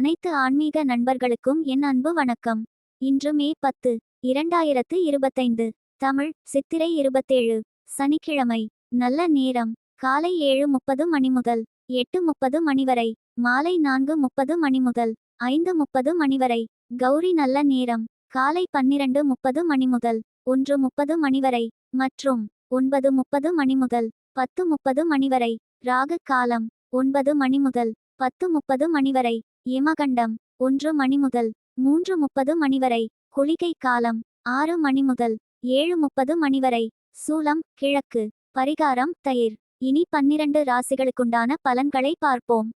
அனைத்து ஆன்மீக நண்பர்களுக்கும் என் அன்பு வணக்கம். இன்று மே 10, 2025. தமிழ் சித்திரை 27, சனிக்கிழமை. நல்ல நேரம் காலை 7:30 மணி முதல் 8:30 மணி வரை, மாலை 4:30 மணி முதல் 5:30 மணி வரை. கௌரி நல்ல நேரம் காலை 12:30 மணி முதல் 1:30 மணி வரை மற்றும் 9:30 மணி முதல் 10:30 மணி வரை. ராகு காலம் 9 மணி முதல் 10:30 மணி வரை. யமகண்டம் 1 மணி முதல் 3:30 மணி வரை. குளிகை காலம் 6 மணி முதல் 7:30 மணி வரை. சூலம் கிழக்கு. பரிகாரம் தயிர். இனி 12 ராசிகளுக்குண்டான பலன்களை பார்ப்போம்.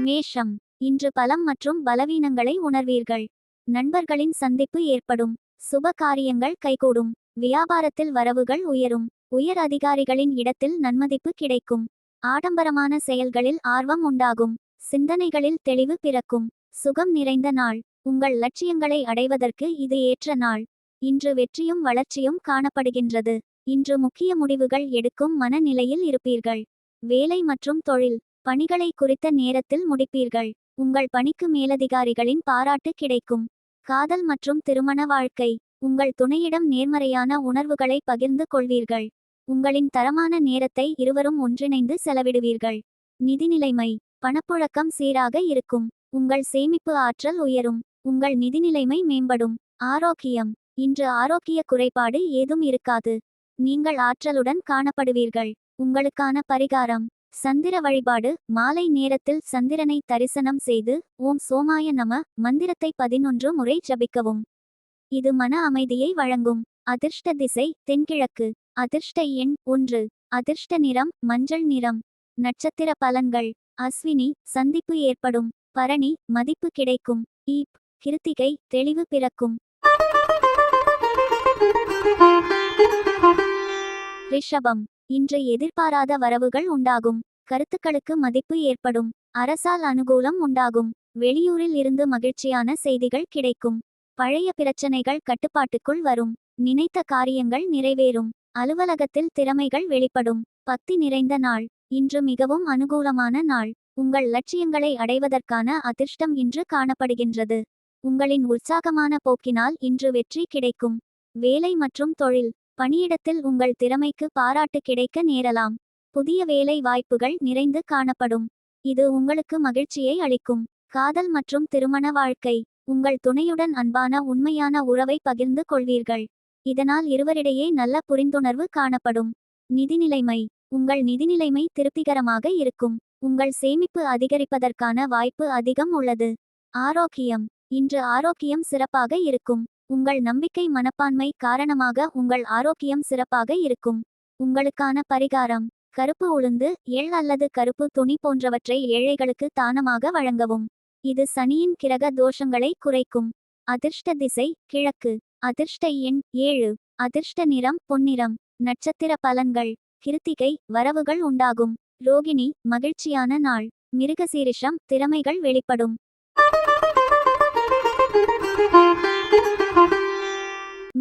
மேஷம். இன்று பலம் மற்றும் பலவீனங்களை உணர்வீர்கள். நண்பர்களின் சந்திப்பு ஏற்படும். சுப காரியங்கள் கைகூடும். வியாபாரத்தில் வரவுகள் உயரும். உயர் அதிகாரிகளின் இடத்தில் நன்மதிப்பு கிடைக்கும். ஆடம்பரமான செயல்களில் ஆர்வம் உண்டாகும். சிந்தனைகளில் தெளிவு பிறக்கும். சுகம் நிறைந்த நாள். உங்கள் லட்சியங்களை அடைவதற்கு இது ஏற்ற நாள். இன்று வெற்றியும் வளர்ச்சியும் காணப்படுகின்றது. இன்று முக்கிய முடிவுகள் எடுக்கும் மனநிலையில் இருப்பீர்கள். வேலை மற்றும் தொழில் பணிகளை குறித்த நேரத்தில் முடிப்பீர்கள். உங்கள் பணிக்கு மேலதிகாரிகளின் பாராட்டு கிடைக்கும். காதல் மற்றும் திருமண வாழ்க்கை. உங்கள் துணையிடம் நேர்மறையான உணர்வுகளை பகிர்ந்து கொள்வீர்கள். உங்களின் தரமான நேரத்தை இருவரும் ஒன்றிணைந்து செலவிடுவீர்கள். நிதிநிலைமை. பணப்புழக்கம் சீராக இருக்கும். உங்கள் சேமிப்பு ஆற்றல் உயரும். உங்கள் நிதிநிலைமை மேம்படும். ஆரோக்கியம். இன்று ஆரோக்கிய குறைபாடு ஏதும் இருக்காது. நீங்கள் ஆற்றலுடன் காணப்படுவீர்கள். உங்களுக்கான பரிகாரம் சந்திர வழிபாடு. மாலை நேரத்தில் சந்திரனை தரிசனம் செய்து ஓம் சோமாய நம மந்திரத்தை 11 முறை ஜபிக்கவும். இது மன அமைதியை வழங்கும். அதிர்ஷ்ட திசை தென்கிழக்கு. அதிர்ஷ்ட எண் 1. அதிர்ஷ்ட நிறம் மஞ்சள் நிறம். நட்சத்திர பலன்கள். அஸ்வினி சந்திப்பு ஏற்படும். பரணி மதிப்பு கிடைக்கும். ஈப் கிருத்திகை தெளிவு பிறக்கும். ரிஷபம். இன்று எதிர்பாராத வரவுகள் உண்டாகும். கருத்துக்களுக்கு மதிப்பு ஏற்படும். அரசால் அனுகூலம் உண்டாகும். வெளியூரில் இருந்து மகிழ்ச்சியான செய்திகள் கிடைக்கும். பழைய பிரச்சனைகள் கட்டுப்பாட்டுக்குள் வரும். நினைத்த காரியங்கள் நிறைவேறும். அலுவலகத்தில் திறமைகள் வெளிப்படும். பக்தி நிறைந்த நாள். இன்று மிகவும் அனுகூலமான நாள். உங்கள் லட்சியங்களை அடைவதற்கான அதிர்ஷ்டம் இன்று காணப்படுகின்றது. உங்களின் உற்சாகமான போக்கினால் இன்று வெற்றி கிடைக்கும். வேலை மற்றும் தொழில் பணியிடத்தில் உங்கள் திறமைக்கு பாராட்டு கிடைக்க நேரலாம். புதிய வேலை வாய்ப்புகள் நிறைந்து காணப்படும். இது உங்களுக்கு மகிழ்ச்சியை அளிக்கும். காதல் மற்றும் திருமண வாழ்க்கை. உங்கள் துணையுடன் அன்பான உண்மையான உறவை பகிர்ந்து கொள்வீர்கள். இதனால் இருவரிடையே நல்ல புரிந்துணர்வு காணப்படும். நிதிநிலைமை. உங்கள் நிதிநிலைமை திருப்திகரமாக இருக்கும். உங்கள் சேமிப்பு அதிகரிப்பதற்கான வாய்ப்பு அதிகம் உள்ளது. ஆரோக்கியம். இன்று ஆரோக்கியம் சிறப்பாக இருக்கும். உங்கள் நம்பிக்கை மனப்பான்மை காரணமாக உங்கள் ஆரோக்கியம் சிறப்பாக இருக்கும். உங்களுக்கான பரிகாரம் கருப்பு உளுந்து எள் அல்லது கருப்பு துணி போன்றவற்றை ஏழைகளுக்கு தானமாக வழங்கவும். இது சனியின் கிரக தோஷங்களை குறைக்கும். அதிர்ஷ்ட திசை கிழக்கு. அதிர்ஷ்ட எண் 7. அதிர்ஷ்ட நிறம் பொன்னிறம். நட்சத்திர பலன்கள். கிருத்திகை வரவுகள் உண்டாகும். ரோகிணி மகிழ்ச்சியான நாள். மிருகசீரிஷம் திறமைகள் வெளிப்படும்.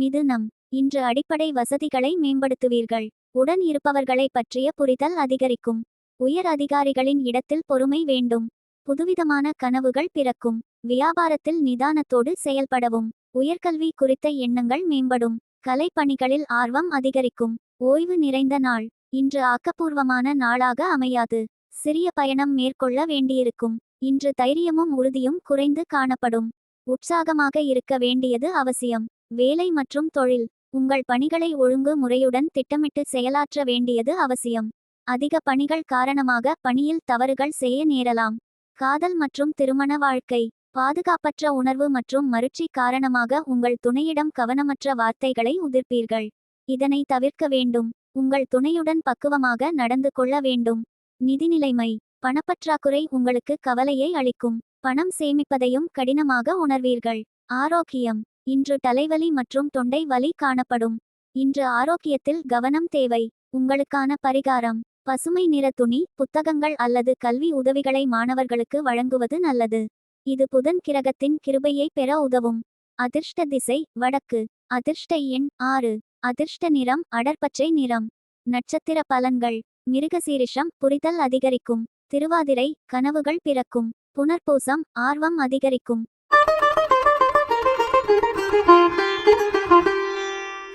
மிதுனம். இன்று அடிப்படை வசதிகளை மேம்படுத்துவீர்கள். உடன் இருப்பவர்களை பற்றிய புரிதல் அதிகரிக்கும். உயர் அதிகாரிகளின் இடத்தில் பொறுமை வேண்டும். புதுவிதமான கனவுகள் பிறக்கும். வியாபாரத்தில் நிதானத்தோடு செயல்படவும். உயர்கல்வி குறித்த எண்ணங்கள் மேம்படும். கலைப்பணிகளில் ஆர்வம் அதிகரிக்கும். ஓய்வு நிறைந்த நாள். இன்று ஆக்கப்பூர்வமான நாளாக அமையாது. சிறிய பயணம் மேற்கொள்ள வேண்டியிருக்கும். இன்று தைரியமும் உறுதியும் குறைந்து காணப்படும். உற்சாகமாக இருக்க வேண்டியது அவசியம். வேலை மற்றும் தொழில். உங்கள் பணிகளை ஒழுங்கு முறையுடன் திட்டமிட்டு செயலாற்ற வேண்டியது அவசியம். அதிக பணிகள் காரணமாக பணியில் தவறுகள் செய்ய நேரலாம். காதல் மற்றும் திருமண வாழ்க்கை. பாதுகாப்பற்ற உணர்வு மற்றும் மருட்சி காரணமாக உங்கள் துணையிடம் கவனமற்ற வார்த்தைகளை உதிர்ப்பீர்கள். இதனை தவிர்க்க வேண்டும். உங்கள் துணையுடன் பக்குவமாக நடந்து கொள்ள வேண்டும். நிதிநிலைமை. பணப்பற்றாக்குறை உங்களுக்கு கவலையை அளிக்கும். பணம் சேமிப்பதையும் கடினமாக உணர்வீர்கள். ஆரோக்கியம். இன்று தலைவலி மற்றும் தொண்டை வலி காணப்படும். இன்று ஆரோக்கியத்தில் கவனம் தேவை. உங்களுக்கான பரிகாரம் பசுமை நிற துணி புத்தகங்கள் அல்லது கல்வி உதவிகளை மாணவர்களுக்கு வழங்குவது நல்லது. இது புதன் கிரகத்தின் கிருபையை பெற உதவும். அதிர்ஷ்ட திசை வடக்கு. அதிர்ஷ்ட எண் 6. அதிர்ஷ்ட நிறம் அடர்பச்சை நிறம். நட்சத்திர பலன்கள். மிருகசீரிஷம் புரிதல் அதிகரிக்கும். திருவாதிரை கனவுகள் பிறக்கும். புனர்பூசம் ஆர்வம் அதிகரிக்கும்.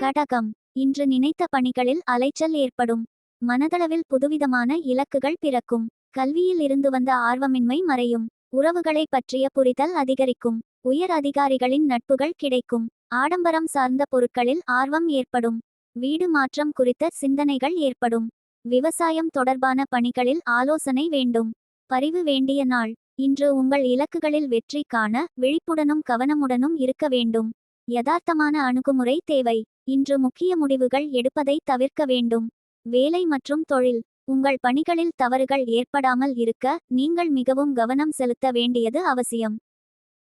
கடகம் இன்று நினைத்த பணிகளில் அலைச்சல் ஏற்படும். மனதளவில் புதுவிதமான இலக்குகள் பிறக்கும். கல்வியில் இருந்து வந்த ஆர்வமின்மை மறையும். உறவுகளை பற்றிய புரிதல் அதிகரிக்கும். உயர் அதிகாரிகளின் நட்புகள் கிடைக்கும். ஆடம்பரம் சார்ந்த பொருட்களில் ஆர்வம் ஏற்படும். வீடு மாற்றம் குறித்த சிந்தனைகள் ஏற்படும். விவசாயம் தொடர்பான பணிகளில் ஆலோசனை வேண்டும். பரிவு வேண்டிய நாள். இன்று உங்கள் இலக்குகளில் வெற்றி காண விழிப்புடனும் கவனமுடனும் இருக்க வேண்டும். யதார்த்தமான அணுகுமுறை தேவை. இன்று முக்கிய முடிவுகள் எடுப்பதை தவிர்க்க வேண்டும். வேலை மற்றும் தொழில். உங்கள் பணிகளில் தவறுகள் ஏற்படாமல் இருக்க நீங்கள் மிகவும் கவனம் செலுத்த வேண்டியது அவசியம்.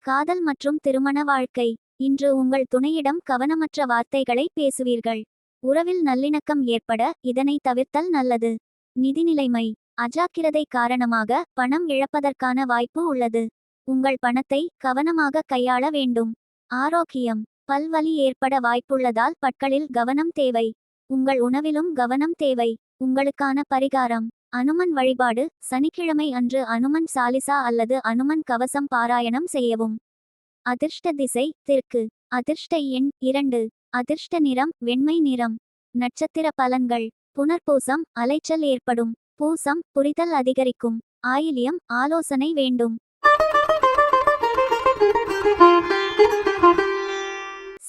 காதல் மற்றும் திருமண வாழ்க்கை. இன்று உங்கள் துணையிடம் கவனமற்ற வார்த்தைகளை பேசுவீர்கள். உறவில் நல்லிணக்கம் ஏற்பட இதனை தவிர்த்தல் நல்லது. நிதி நிலைமை. அஜாக்கிரதை காரணமாக பணம் இழப்பதற்கான வாய்ப்பு உள்ளது. உங்கள் பணத்தை கவனமாக கையாள வேண்டும். ஆரோக்கியம். பல்வலி ஏற்பட வாய்ப்புள்ளதால் பற்களில் கவனம் தேவை. உங்கள் உணவிலும் கவனம் தேவை. உங்களுக்கான பரிகாரம். அனுமன் வழிபாடு. சனிக்கிழமை அன்று அனுமன் சாலிசா அல்லது அனுமன் கவசம் பாராயணம் செய்யவும். அதிர்ஷ்ட திசை தெற்கு. அதிர்ஷ்ட எண் 2. அதிர்ஷ்ட நிறம் வெண்மை நிறம். நட்சத்திர பலன்கள். புனர்பூசம் அலைச்சல் ஏற்படும். பூசம் புரிதல் அதிகரிக்கும். ஆயில்யம் ஆலோசனை வேண்டும்.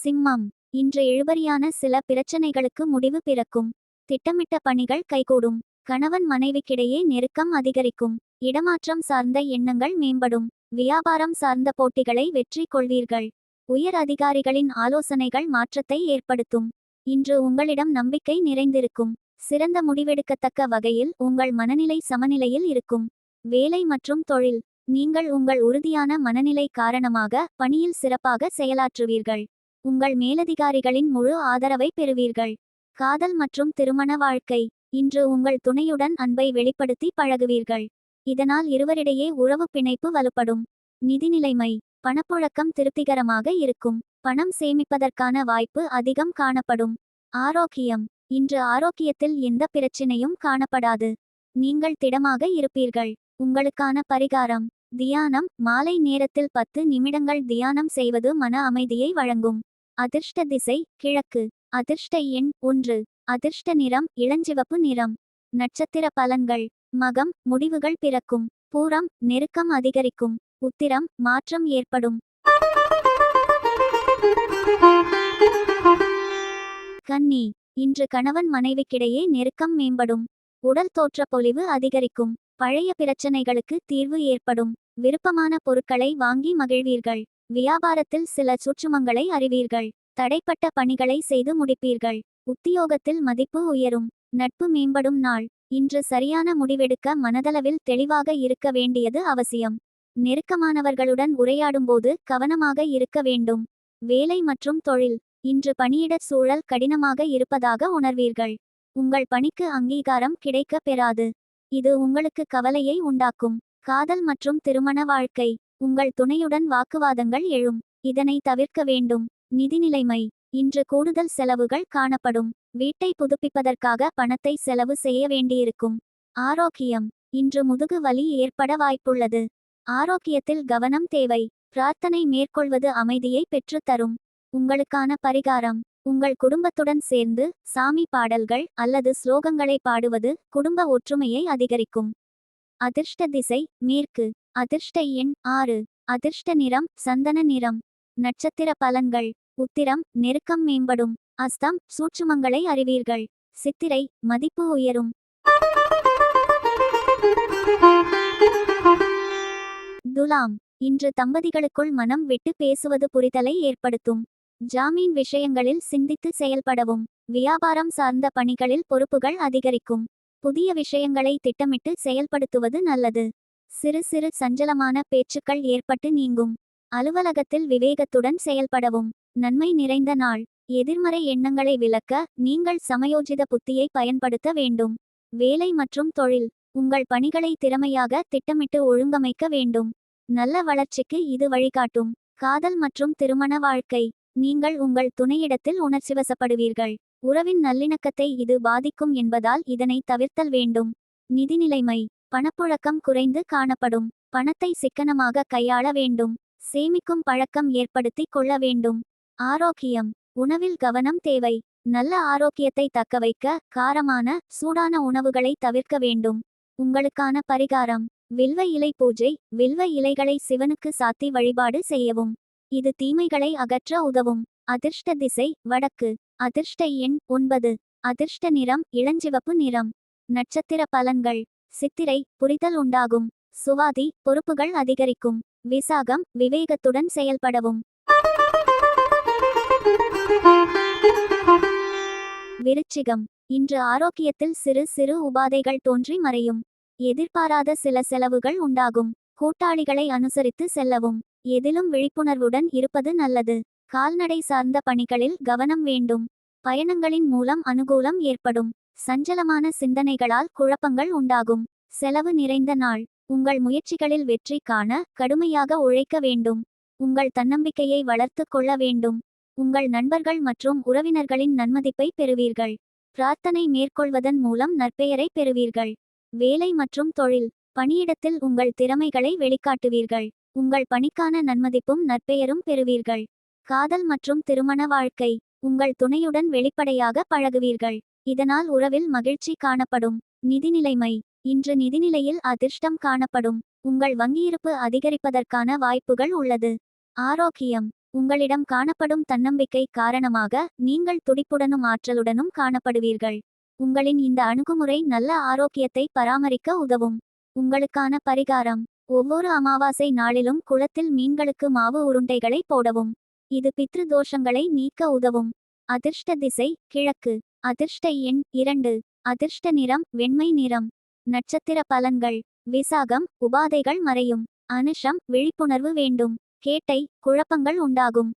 சிம்மம் இன்று இழுபறியான சில பிரச்சனைகளுக்கு முடிவு பிறக்கும். திட்டமிட்ட பணிகள் கைகூடும். கணவன் மனைவிக்கிடையே நெருக்கம் அதிகரிக்கும். இடமாற்றம் சார்ந்த எண்ணங்கள் மேம்படும். வியாபாரம் சார்ந்த போட்டிகளை வெற்றி கொள்வீர்கள். உயர் அதிகாரிகளின் ஆலோசனைகள் மாற்றத்தை ஏற்படுத்தும். இன்று உங்களிடம் நம்பிக்கை நிறைந்திருக்கும். சிறந்த முடிவெடுக்கத்தக்க வகையில் உங்கள் மனநிலை சமநிலையில் இருக்கும். வேலை மற்றும் தொழில். நீங்கள் உங்கள் உறுதியான மனநிலை காரணமாக பணியில் சிறப்பாக செயலாற்றுவீர்கள். உங்கள் மேலதிகாரிகளின் முழு ஆதரவை பெறுவீர்கள். காதல் மற்றும் திருமண வாழ்க்கை. இன்று உங்கள் துணையுடன் அன்பை வெளிப்படுத்தி பழகுவீர்கள். இதனால் இருவரிடையே உறவு பிணைப்பு வலுப்படும். நிதி நிலைமை. பணப்புழக்கம் திருப்திகரமாக இருக்கும். பணம் சேமிப்பதற்கான வாய்ப்பு அதிகம் காணப்படும். ஆரோக்கியம். இன்று ஆரோக்கியத்தில் எந்த பிரச்சினையும் காணப்படாது. நீங்கள் திடமாக இருப்பீர்கள். உங்களுக்கான பரிகாரம். தியானம். மாலை நேரத்தில் 10 நிமிடங்கள் தியானம் செய்வது மன அமைதியை வழங்கும். அதிர்ஷ்ட திசை கிழக்கு. அதிர்ஷ்ட எண் 1. அதிர்ஷ்ட நிறம் இளஞ்சிவப்பு நிறம். நட்சத்திர பலன்கள். மகம் முடிவுகள் பிறக்கும். பூரம் நெருக்கம் அதிகரிக்கும். உத்திரம் மாற்றம் ஏற்படும். கன்னி இன்று கணவன் மனைவிக்கிடையே நெருக்கம் மேம்படும். உடல் தோற்ற பொலிவு அதிகரிக்கும். பழைய பிரச்சனைகளுக்கு தீர்வு ஏற்படும். விருப்பமான பொருட்களை வாங்கி மகிழ்வீர்கள். வியாபாரத்தில் சில சூட்சுமங்களை அறிவீர்கள். தடைப்பட்ட பணிகளை செய்து முடிப்பீர்கள். உத்தியோகத்தில் மதிப்பு உயரும். நட்பு மேம்படும் நாள். இன்று சரியான முடிவெடுக்க மனதளவில் தெளிவாக இருக்க வேண்டியது அவசியம். நெருக்கமானவர்களுடன் உரையாடும்போது கவனமாக இருக்க வேண்டும். வேலை மற்றும் தொழில். இன்று பணியிட சூழல் கடினமாக இருப்பதாக உணர்வீர்கள். உங்கள் பணிக்கு அங்கீகாரம் கிடைக்க பெறாது. இது உங்களுக்கு கவலையை உண்டாக்கும். காதல் மற்றும் திருமண வாழ்க்கை. உங்கள் துணையுடன் வாக்குவாதங்கள் எழும். இதனை தவிர்க்க வேண்டும். நிதி நிலைமை. இன்று கூடுதல் செலவுகள் காணப்படும். வீட்டை புதுப்பிப்பதற்காக பணத்தை செலவு செய்ய வேண்டியிருக்கும். ஆரோக்கியம். இன்று முதுகு வலி ஏற்பட வாய்ப்புள்ளது. ஆரோக்கியத்தில் கவனம் தேவை. பிரார்த்தனை மேற்கொள்வது அமைதியை பெற்றுத்தரும். உங்களுக்கான பரிகாரம். உங்கள் குடும்பத்துடன் சேர்ந்து சாமி பாடல்கள் அல்லது ஸ்லோகங்களை பாடுவது குடும்ப ஒற்றுமையை அதிகரிக்கும். அதிர்ஷ்ட திசை மேற்கு. அதிர்ஷ்ட எண் 6. அதிர்ஷ்ட நிறம் சந்தன நிறம். நட்சத்திர பலன்கள். உத்திரம் நெருக்கம் மேம்படும். அஸ்தம் சூட்சுமங்களை அறிவீர்கள். சித்திரை மதிப்பு உயரும். துலாம் இன்று தம்பதிகளுக்குள் மனம் விட்டு பேசுவது புரிதலை ஏற்படுத்தும். ஜாமீன் விஷயங்களில் சிந்தித்து செயல்படவும். வியாபாரம் சார்ந்த பணிகளில் பொறுப்புகள் அதிகரிக்கும். புதிய விஷயங்களை திட்டமிட்டு செயல்படுத்துவது நல்லது. சிறு சிறு சஞ்சலமான பேச்சுக்கள் ஏற்பட்டு நீங்கும். அலுவலகத்தில் விவேகத்துடன் செயல்படவும். நன்மை நிறைந்த நாள். எதிர்மறை எண்ணங்களை விலக்க நீங்கள் சமயோஜித புத்தியை பயன்படுத்த வேண்டும். வேலை மற்றும் தொழில். உங்கள் பணிகளை திறமையாக திட்டமிட்டு ஒழுங்கமைக்க வேண்டும். நல்ல வளர்ச்சிக்கு இது வழிகாட்டும். காதல் மற்றும் திருமண வாழ்க்கை. நீங்கள் உங்கள் துணையிடத்தில் உணர்ச்சிவசப்படுவீர்கள். உறவின் நல்லிணக்கத்தை இது பாதிக்கும் என்பதால் இதனை தவிர்த்தல் வேண்டும். நிதிநிலைமை. பணப்புழக்கம் குறைந்து காணப்படும். பணத்தை சிக்கனமாக கையாள வேண்டும். சேமிக்கும் பழக்கம் ஏற்படுத்தி கொள்ள வேண்டும். ஆரோக்கியம். உணவில் கவனம் தேவை. நல்ல ஆரோக்கியத்தை தக்கவைக்க காரமான சூடான உணவுகளை தவிர்க்க வேண்டும். உங்களுக்கான பரிகாரம். வில்வ இலை பூஜை. வில்வ இலைகளை சிவனுக்கு சாத்தி வழிபாடு செய்யவும். இது தீமைகளை அகற்ற உதவும். அதிர்ஷ்ட திசை வடக்கு. அதிர்ஷ்ட எண் 9. அதிர்ஷ்ட நிறம் இளஞ்சிவப்பு நிறம். நட்சத்திர பலன்கள். சித்திரை புரிதல் உண்டாகும். சுவாதி பொறுப்புகள் அதிகரிக்கும். விசாகம் விவேகத்துடன் செயல்படவும். விருச்சிகம். இன்று ஆரோக்கியத்தில் சிறு சிறு உபாதைகள் தோன்றி மறையும். எதிர்பாராத சில செலவுகள் உண்டாகும். கூட்டாளிகளை அனுசரித்து செல்லவும். எதிலும் விழிப்புணர்வுடன் இருப்பது நல்லது. கால்நடை சார்ந்த பணிகளில் கவனம் வேண்டும். பயணங்களின் மூலம் அனுகூலம் ஏற்படும். சஞ்சலமான சிந்தனைகளால் குழப்பங்கள் உண்டாகும். செலவு நிறைந்த நாள். உங்கள் முயற்சிகளில் வெற்றி காண கடுமையாக உழைக்க வேண்டும். உங்கள் தன்னம்பிக்கையை வளர்த்து கொள்ள வேண்டும். உங்கள் நண்பர்கள் மற்றும் உறவினர்களின் நன்மதிப்பை பெறுவீர்கள். பிரார்த்தனை மேற்கொள்வதன் மூலம் நற்பெயரை பெறுவீர்கள். வேலை மற்றும் தொழில். பணியிடத்தில் உங்கள் திறமைகளை வெளிக்காட்டுவீர்கள். உங்கள் பணிக்கான நன்மதிப்பும் நற்பெயரும் பெறுவீர்கள். காதல் மற்றும் திருமண வாழ்க்கை. உங்கள் துணையுடன் வெளிப்படையாக பழகுவீர்கள். இதனால் உறவில் மகிழ்ச்சி காணப்படும். நிதிநிலைமை. இன்று நிதிநிலையில் அதிர்ஷ்டம் காணப்படும். உங்கள் வங்கியிருப்பு அதிகரிப்பதற்கான வாய்ப்புகள் உள்ளது. ஆரோக்கியம். உங்களிடம் காணப்படும் தன்னம்பிக்கை காரணமாக நீங்கள் துடிப்புடனும் ஆற்றலுடனும் காணப்படுவீர்கள். உங்களின் இந்த அணுகுமுறை நல்ல ஆரோக்கியத்தை பராமரிக்க உதவும். உங்களுக்கான பரிகாரம். ஒவ்வொரு அமாவாசை நாளிலும் குளத்தில் மீன்களுக்கு மாவு உருண்டைகளை போடவும். இது பித்ரு தோஷங்களை நீக்க உதவும். அதிர்ஷ்ட திசை கிழக்கு. அதிர்ஷ்ட எண் 2. அதிர்ஷ்ட நிறம் வெண்மை நிறம். நட்சத்திர பலன்கள். விசாகம் உபாதைகள் மறையும். அனுஷம் விழிப்புணர்வு வேண்டும். கேட்டை குழப்பங்கள் உண்டாகும்.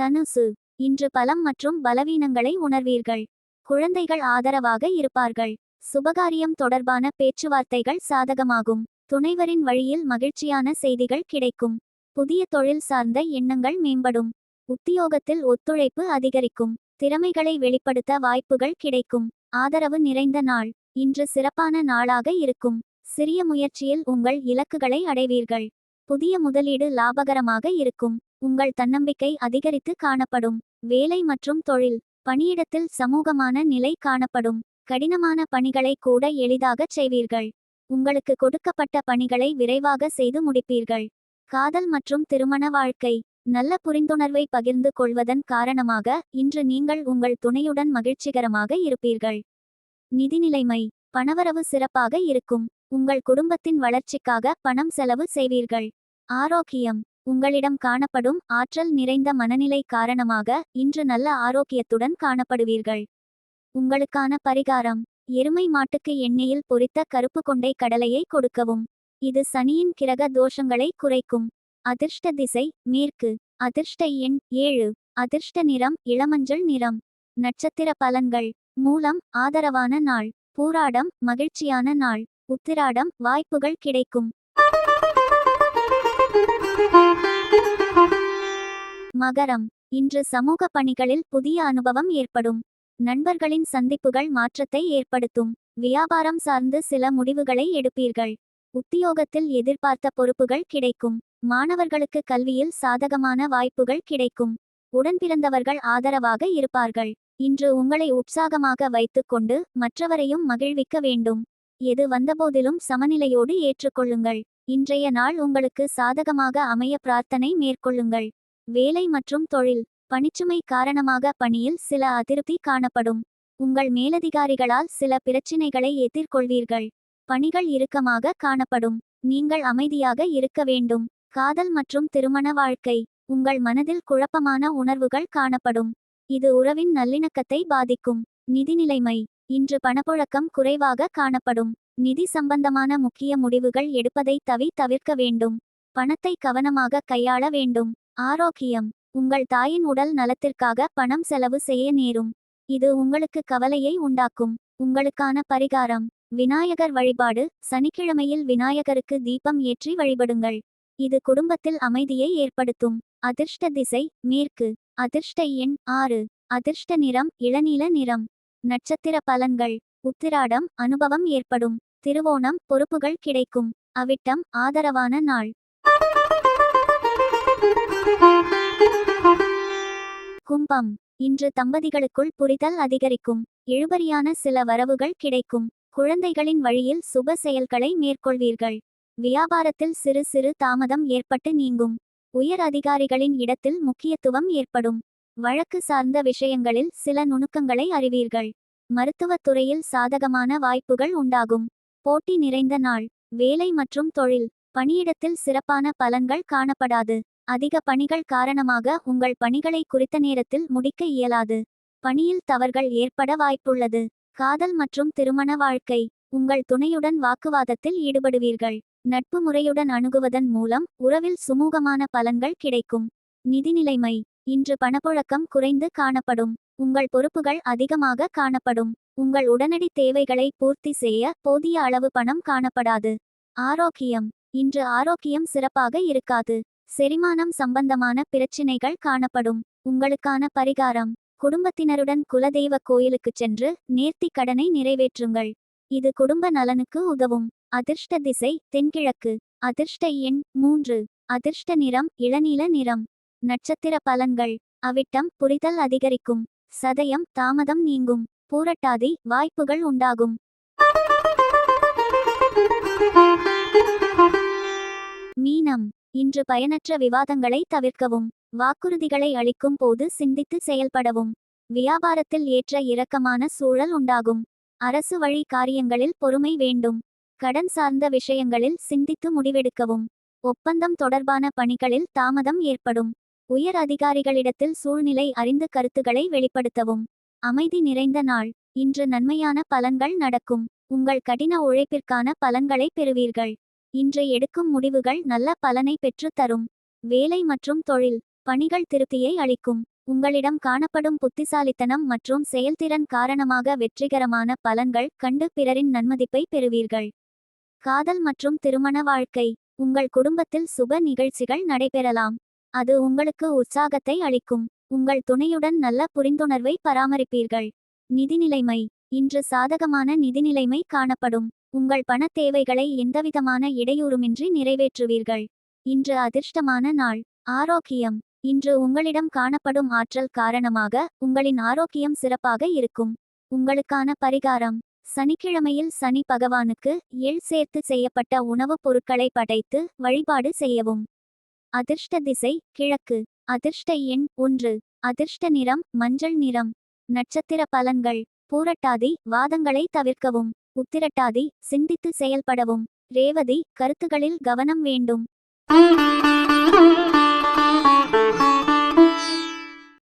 தனுசு. இன்று பலம் மற்றும் பலவீனங்களை உணர்வீர்கள். குழந்தைகள் ஆதரவாக இருப்பார்கள். சுபகாரியம் தொடர்பான பேச்சுவார்த்தைகள் சாதகமாகும். துணைவரின் வழியில் மகிழ்ச்சியான செய்திகள் கிடைக்கும். புதிய தொழில் சார்ந்த எண்ணங்கள் மேம்படும். உத்தியோகத்தில் ஒத்துழைப்பு அதிகரிக்கும். திறமைகளை வெளிப்படுத்த வாய்ப்புகள் கிடைக்கும். ஆதரவு நிறைந்த நாள். இன்று சிறப்பான நாளாக இருக்கும். சிறிய முயற்சியில் உங்கள் இலக்குகளை அடைவீர்கள். புதிய முதலீடு லாபகரமாக இருக்கும். உங்கள் தன்னம்பிக்கை அதிகரித்து காணப்படும். வேலை மற்றும் தொழில். பணியிடத்தில் சமூகமான நிலை காணப்படும். கடினமான பணிகளை கூட எளிதாகச் செய்வீர்கள். உங்களுக்கு கொடுக்கப்பட்ட பணிகளை விரைவாக செய்து முடிப்பீர்கள். காதல் மற்றும் திருமண வாழ்க்கை. நல்ல புரிந்துணர்வை பகிர்ந்து கொள்வதன் காரணமாக இன்று நீங்கள் உங்கள் துணையுடன் மகிழ்ச்சிகரமாக இருப்பீர்கள். நிதிநிலைமை. பணவரவு சிறப்பாக இருக்கும். உங்கள் குடும்பத்தின் வளர்ச்சிக்காக பணம் செலவு செய்வீர்கள். ஆரோக்கியம். உங்களிடம் காணப்படும் ஆற்றல் நிறைந்த மனநிலை காரணமாக இன்று நல்ல ஆரோக்கியத்துடன் காணப்படுவீர்கள். உங்களுக்கான பரிகாரம். எருமை மாட்டுக்கு எண்ணெயில் பொரித்த கருப்பு கொண்டை கடலையை கொடுக்கவும். இது சனியின் கிரக தோஷங்களை குறைக்கும். அதிர்ஷ்ட திசை மேற்கு. அதிர்ஷ்ட எண் 7. அதிர்ஷ்ட நிறம் இளமஞ்சள் நிறம். நட்சத்திர பலன்கள். மூலம் ஆதரவான நாள். பூராடம் மகிழ்ச்சியான நாள். உத்திராடம் வாய்ப்புகள் கிடைக்கும். மகரம். இன்று சமூக பணிகளில் புதிய அனுபவம் ஏற்படும். நண்பர்களின் சந்திப்புகள் மாற்றத்தை ஏற்படுத்தும். வியாபாரம் சார்ந்து சில முடிவுகளை எடுப்பீர்கள். உத்தியோகத்தில் எதிர்பார்த்த பொறுப்புகள் கிடைக்கும். மாணவர்களுக்கு கல்வியில் சாதகமான வாய்ப்புகள் கிடைக்கும். உடன்பிறந்தவர்கள் ஆதரவாக இருப்பார்கள். இன்று உங்களை உற்சாகமாக வைத்துக்கொண்டு மற்றவரையும் மகிழ்விக்க வேண்டும். எது வந்தபோதிலும் சமநிலையோடு ஏற்றுக்கொள்ளுங்கள். இன்றைய நாள் உங்களுக்கு சாதகமாக அமைய பிரார்த்தனை மேற்கொள்ளுங்கள். வேலை மற்றும் தொழில். பணிச்சுமை காரணமாக பணியில் சில அதிருப்தி காணப்படும். உங்கள் மேலதிகாரிகளால் சில பிரச்சினைகளை எதிர்கொள்வீர்கள். பணிகள் இறுக்கமாக காணப்படும். நீங்கள் அமைதியாக இருக்க வேண்டும். காதல் மற்றும் திருமண வாழ்க்கை. உங்கள் மனதில் குழப்பமான உணர்வுகள் காணப்படும். இது உறவின் நல்லிணக்கத்தை பாதிக்கும். நிதிநிலைமை. இன்று பணப்புழக்கம் குறைவாக காணப்படும். நிதி சம்பந்தமான முக்கிய முடிவுகள் எடுப்பதை தவிர்க்க வேண்டும். பணத்தை கவனமாக கையாள வேண்டும். ஆரோக்கியம். உங்கள் தாயின் உடல் நலத்திற்காக பணம் செலவு செய்ய நேரும். இது உங்களுக்கு கவலையை உண்டாக்கும். உங்களுக்கான பரிகாரம். விநாயகர் வழிபாடு. சனிக்கிழமையில் விநாயகருக்கு தீபம் ஏற்றி வழிபடுங்கள். இது குடும்பத்தில் அமைதியை ஏற்படுத்தும். அதிர்ஷ்ட திசை மேற்கு. அதிர்ஷ்ட எண் 6. அதிர்ஷ்ட நிறம் இளநீல நிறம். நட்சத்திர பலன்கள். உத்திராடம் அனுபவம் ஏற்படும். திருவோணம் பொறுப்புகள் கிடைக்கும். அவிட்டம் ஆதரவான நாள். கும்பம் இன்று தம்பதிகளுக்குள் புரிதல் அதிகரிக்கும். இழுபறியான சில வரவுகள் கிடைக்கும். குழந்தைகளின் வழியில் சுப செயல்களை மேற்கொள்வீர்கள். வியாபாரத்தில் சிறு சிறு தாமதம் ஏற்பட்டு நீங்கும். உயர் அதிகாரிகளின் இடத்தில் முக்கியத்துவம் ஏற்படும். வழக்கு சார்ந்த விஷயங்களில் சில நுணுக்கங்களை அறிவீர்கள். மருத்துவத் துறையில் சாதகமான வாய்ப்புகள் உண்டாகும். போட்டி நிறைந்த நாள். வேலை மற்றும் தொழில். பணியிடத்தில் சிறப்பான பலன்கள் காணப்படாது. அதிக பணிகள் காரணமாக உங்கள் பணிகளை குறித்த நேரத்தில் முடிக்க இயலாது. பணியில் தவறுகள் ஏற்பட வாய்ப்புள்ளது. காதல் மற்றும் திருமண வாழ்க்கை. உங்கள் துணையுடன் வாக்குவாதத்தில் ஈடுபடுவீர்கள். நட்பு முறையுடன் அணுகுவதன் மூலம் உறவில் சுமூகமான பலன்கள் கிடைக்கும். நிதி நிலைமை. இன்று பணப்புழக்கம் குறைந்து காணப்படும். உங்கள் பொறுப்புகள் அதிகமாக காணப்படும். உங்கள் உடனடி தேவைகளை பூர்த்தி செய்ய போதிய அளவு பணம் காணப்படாது. ஆரோக்கியம். இன்று ஆரோக்கியம் சிறப்பாக இருக்காது. செரிமானம் சம்பந்தமான பிரச்சினைகள் காணப்படும். உங்களுக்கான பரிகாரம். குடும்பத்தினருடன் குலதெய்வ கோயிலுக்குச் சென்று நேர்த்தி கடனை நிறைவேற்றுங்கள். இது குடும்ப நலனுக்கு உதவும். அதிர்ஷ்ட திசை தென்கிழக்கு. அதிர்ஷ்ட எண் 3. அதிர்ஷ்ட நிறம் இளநீல நிறம். நட்சத்திர பலன்கள். அவிட்டம் புரிதல் அதிகரிக்கும். சதயம் தாமதம் நீங்கும். பூரட்டாதி வாய்ப்புகள் உண்டாகும். மீனம் இன்று பயனற்ற விவாதங்களை தவிர்க்கவும். வாக்குறுதிகளை அளிக்கும் போது சிந்தித்து செயல்படவும். வியாபாரத்தில் ஏற்ற இறக்கமான சூழல் உண்டாகும். அரசு வழி காரியங்களில் பொறுமை வேண்டும். கடன் சார்ந்த விஷயங்களில் சிந்தித்து முடிவெடுக்கவும். ஒப்பந்தம் தொடர்பான பணிகளில் தாமதம் ஏற்படும். உயர் அதிகாரிகளிடத்தில் சூழ்நிலை அறிந்து கருத்துக்களை வெளிப்படுத்தவும். அமைதி நிறைந்த நாள். இன்று நன்மையான பலன்கள் நடக்கும். உங்கள் கடின உழைப்பிற்கான பலன்களை பெறுவீர்கள். இன்று எடுக்கும் முடிவுகள் நல்ல பலனை பெற்று தரும். வேலை மற்றும் தொழில். பணிகள் திருப்தியை அளிக்கும். உங்களிடம் காணப்படும் புத்திசாலித்தனம் மற்றும் செயல்திறன் காரணமாக வெற்றிகரமான பலன்கள் கண்டு பிறரின் நன்மதிப்பை பெறுவீர்கள். காதல் மற்றும் திருமண வாழ்க்கை. உங்கள் குடும்பத்தில் சுப நிகழ்ச்சிகள் நடைபெறலாம். அது உங்களுக்கு உற்சாகத்தை அளிக்கும். உங்கள் துணையுடன் நல்ல புரிந்துணர்வை பராமரிப்பீர்கள். நிதிநிலைமை. இன்று சாதகமான நிதிநிலைமை காணப்படும். உங்கள் பண தேவைகளை எந்தவிதமான இடையூறுமின்றி நிறைவேற்றுவீர்கள். இன்று அதிர்ஷ்டமான நாள். ஆரோக்கியம். இன்று உங்களிடம் காணப்படும் ஆற்றல் காரணமாக உங்களின் ஆரோக்கியம் சிறப்பாக இருக்கும். உங்களுக்கான பரிகாரம். சனிக்கிழமையில் சனி பகவானுக்கு எள் சேர்த்து செய்யப்பட்ட உணவுப் பொருட்களை படைத்து வழிபாடு செய்யவும். அதிர்ஷ்ட திசை கிழக்கு. அதிர்ஷ்ட எண் 1. அதிர்ஷ்ட நிறம் மஞ்சள் நிறம். நட்சத்திர பலன்கள். பூரட்டாதி வாதங்களை தவிர்க்கவும். உத்திரட்டாதி சிந்தித்து செயல்படவும். ரேவதி கருத்துகளில் கவனம் வேண்டும்.